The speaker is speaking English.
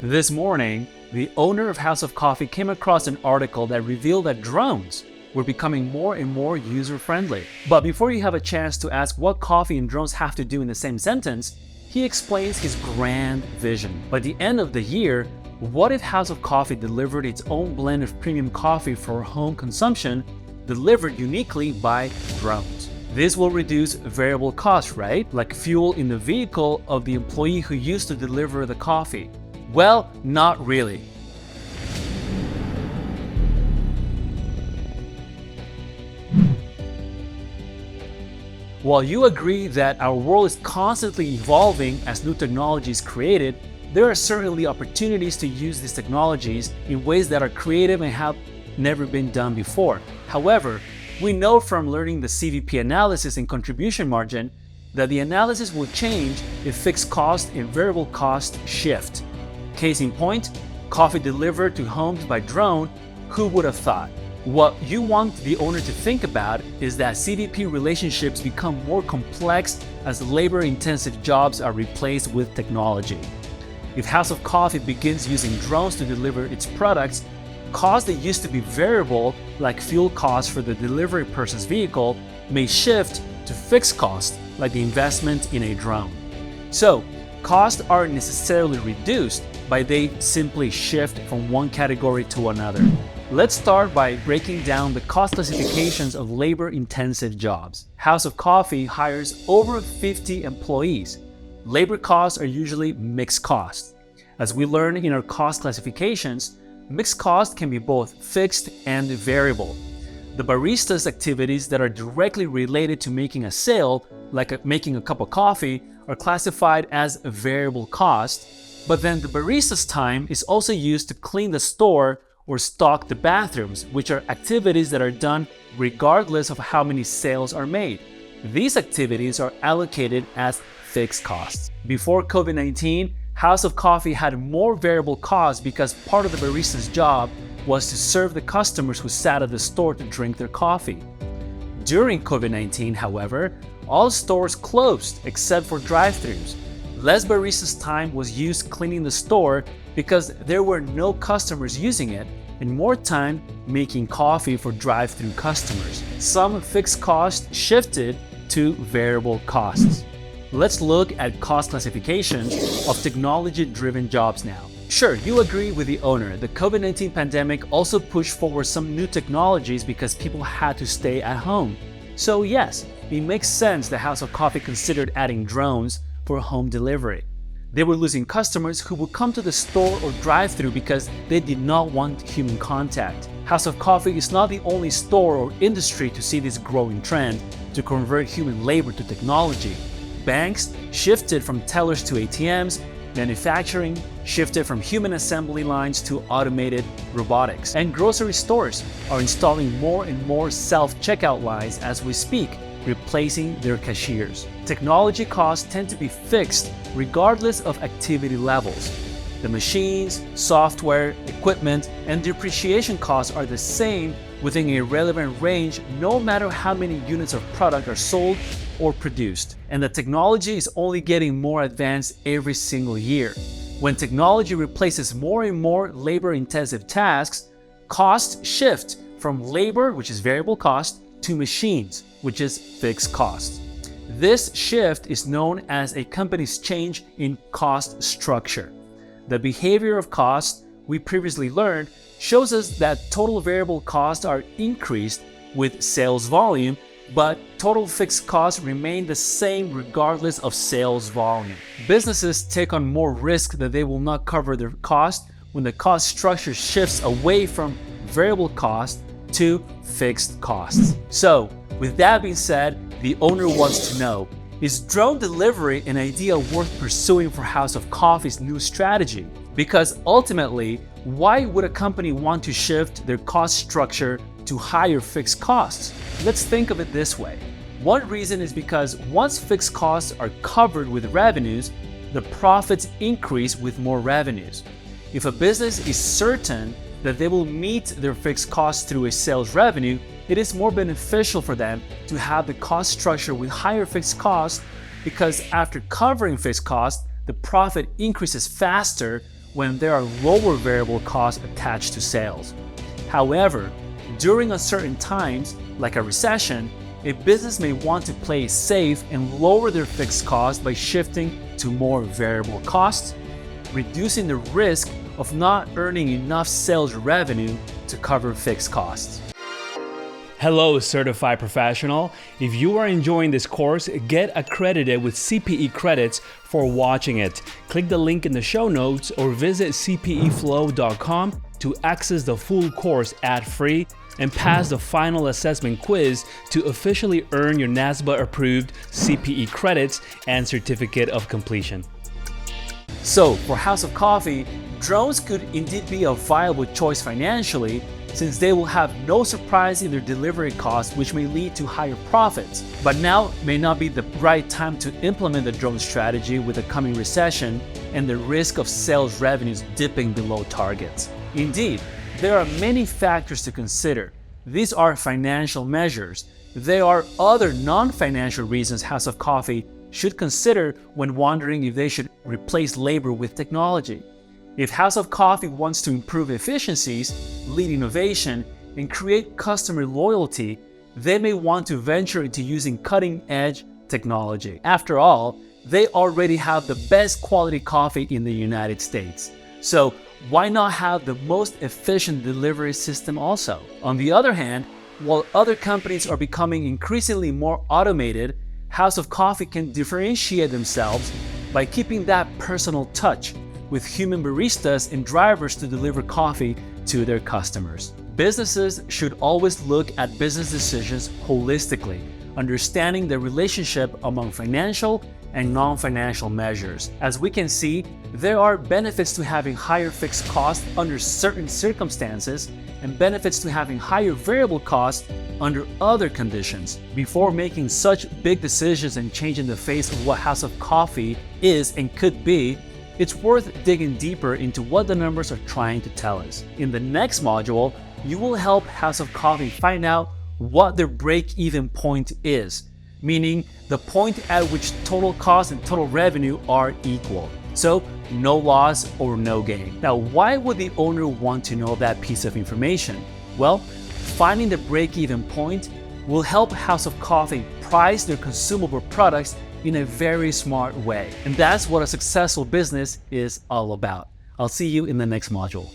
This morning, the owner of House of Coffee came across an article that revealed that drones were becoming more and more user-friendly. But before you have a chance to ask what coffee and drones have to do in the same sentence, he explains his grand vision. By the end of the year, what if House of Coffee delivered its own blend of premium coffee for home consumption, delivered uniquely by drones? This will reduce variable costs, right? Like fuel in the vehicle of the employee who used to deliver the coffee. Well, not really. While you agree that our world is constantly evolving as new technology is created, there are certainly opportunities to use these technologies in ways that are creative and have never been done before. However, we know from learning the CVP analysis and contribution margin that the analysis will change if fixed cost and variable cost shift. Case in point, coffee delivered to homes by drone, who would have thought? What you want the owner to think about is that CVP relationships become more complex as labor-intensive jobs are replaced with technology. If House of Coffee begins using drones to deliver its products, costs that used to be variable, like fuel costs for the delivery person's vehicle, may shift to fixed costs, like the investment in a drone. So, costs aren't necessarily reduced, but they simply shift from one category to another. Let's start by breaking down the cost classifications of labor-intensive jobs. House of Coffee hires over 50 employees. Labor costs are usually mixed costs. As we learn in our cost classifications, mixed costs can be both fixed and variable. The barista's activities that are directly related to making a sale, like making a cup of coffee, are classified as a variable cost, but then the barista's time is also used to clean the store or stock the bathrooms, which are activities that are done regardless of how many sales are made. These activities are allocated as fixed costs. Before COVID-19, House of Coffee had more variable costs because part of the barista's job was to serve the customers who sat at the store to drink their coffee. During COVID-19, however, all stores closed except for drive-thrus. Less barista's time was used cleaning the store because there were no customers using it, and more time making coffee for drive-thru customers. Some fixed costs shifted to variable costs. Let's look at cost classifications of technology-driven jobs now. Sure, you agree with the owner. The COVID-19 pandemic also pushed forward some new technologies because people had to stay at home. So yes, it makes sense that House of Coffee considered adding drones for home delivery. They were losing customers who would come to the store or drive-thru because they did not want human contact. House of Coffee is not the only store or industry to see this growing trend to convert human labor to technology. Banks shifted from tellers to ATMs, manufacturing shifted from human assembly lines to automated robotics, and grocery stores are installing more and more self-checkout lines as we speak, replacing their cashiers. Technology costs tend to be fixed regardless of activity levels. The machines, software, equipment, and depreciation costs are the same within a relevant range no matter how many units of product are sold or produced. And the technology is only getting more advanced every single year. When technology replaces more and more labor-intensive tasks, costs shift from labor, which is variable cost, to machines, which is fixed cost. This shift is known as a company's change in cost structure. The behavior of cost we previously learned shows us that total variable costs are increased with sales volume, but total fixed costs remain the same regardless of sales volume. Businesses take on more risk that they will not cover their cost when the cost structure shifts away from variable cost to fixed costs. So, with that being said, the owner wants to know, is drone delivery an idea worth pursuing for House of Coffee's new strategy? Because ultimately, why would a company want to shift their cost structure to higher fixed costs? Let's think of it this way. One reason is because once fixed costs are covered with revenues, the profits increase with more revenues. If a business is certain that they will meet their fixed costs through a sales revenue, it is more beneficial for them to have the cost structure with higher fixed costs because after covering fixed costs, the profit increases faster when there are lower variable costs attached to sales. However, during uncertain times, like a recession, a business may want to play safe and lower their fixed costs by shifting to more variable costs, reducing the risk of not earning enough sales revenue to cover fixed costs. Hello, certified professional. If you are enjoying this course, get accredited with CPE credits for watching it. Click the link in the show notes or visit cpeflow.com to access the full course ad-free and pass the final assessment quiz to officially earn your NASBA approved CPE credits and certificate of completion. So, for House of Coffee, drones could indeed be a viable choice financially, since they will have no surprise in their delivery costs, which may lead to higher profits. But now may not be the right time to implement the drone strategy with the coming recession and the risk of sales revenues dipping below targets. Indeed, there are many factors to consider. These are financial measures. There are other non-financial reasons House of Coffee should consider when wondering if they should replace labor with technology. If House of Coffee wants to improve efficiencies, lead innovation, and create customer loyalty, they may want to venture into using cutting-edge technology. After all, they already have the best quality coffee in the United States. So why not have the most efficient delivery system also? On the other hand, while other companies are becoming increasingly more automated, House of Coffee can differentiate themselves by keeping that personal touch with human baristas and drivers to deliver coffee to their customers. Businesses should always look at business decisions holistically, understanding the relationship among financial and non-financial measures. As we can see, there are benefits to having higher fixed costs under certain circumstances and benefits to having higher variable costs under other conditions. Before making such big decisions and changing the face of what House of Coffee is and could be, it's worth digging deeper into what the numbers are trying to tell us. In the next module, you will help House of Coffee find out what their break-even point is, meaning the point at which total cost and total revenue are equal. So no loss or no gain. Now, why would the owner want to know that piece of information? Well, finding the break-even point will help House of Coffee price their consumable products in a very smart way. And that's what a successful business is all about. I'll see you in the next module.